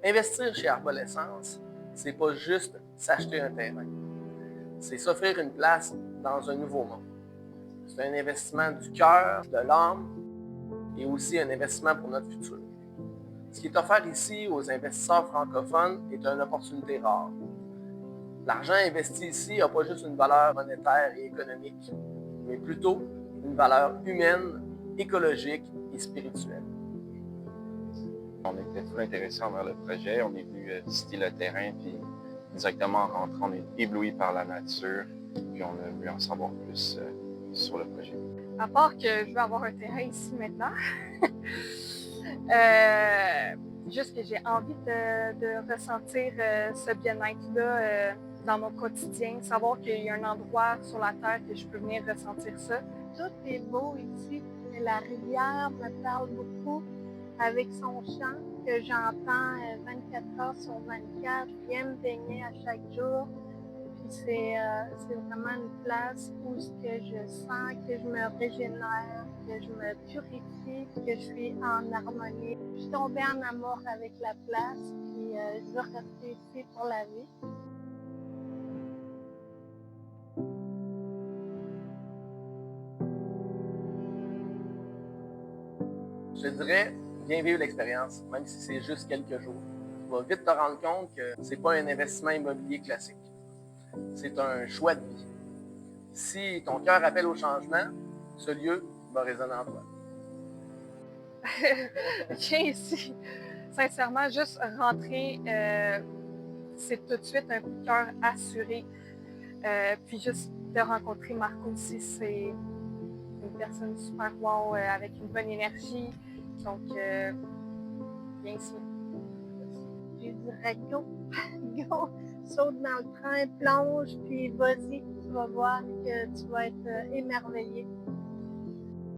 Investir chez Arbolescence, c'est pas juste s'acheter un terrain. C'est s'offrir une place dans un nouveau monde. C'est un investissement du cœur, de l'âme et aussi un investissement pour notre futur. Ce qui est offert ici aux investisseurs francophones est une opportunité rare. L'argent investi ici n'a pas juste une valeur monétaire et économique, mais plutôt une valeur humaine, écologique et spirituelle. On était full intéressés envers le projet. On est venu visiter le terrain, puis directement en rentrant, on est ébloui par la nature, puis on a voulu en savoir plus sur le projet. À part que je veux avoir un terrain ici maintenant, juste que j'ai envie de ressentir ce bien-être-là dans mon quotidien, savoir qu'il y a un endroit sur la terre que je peux venir ressentir ça. Tout est beau ici. La rivière me parle beaucoup avec son chant que j'entends 24 heures sur 24. Je viens me baigner à chaque jour. Puis c'est vraiment une place où que je sens que je me régénère, que je me purifie, que je suis en harmonie. Je suis tombée en amour avec la place, puis je veux rester ici pour la vie. Je te dirais, viens vivre l'expérience, même si c'est juste quelques jours. Tu vas vite te rendre compte que c'est pas un investissement immobilier classique. C'est un choix de vie. Si ton cœur appelle au changement, ce lieu va résonner en toi. Viens ici, sincèrement, juste rentrer, c'est tout de suite un coup de cœur assuré. Puis juste de rencontrer Marco aussi, c'est une personne super wow, avec une bonne énergie. Donc, viens ici. Je dirais go, go, saute dans le train, plonge, puis vas-y, tu vas voir que tu vas être émerveillé.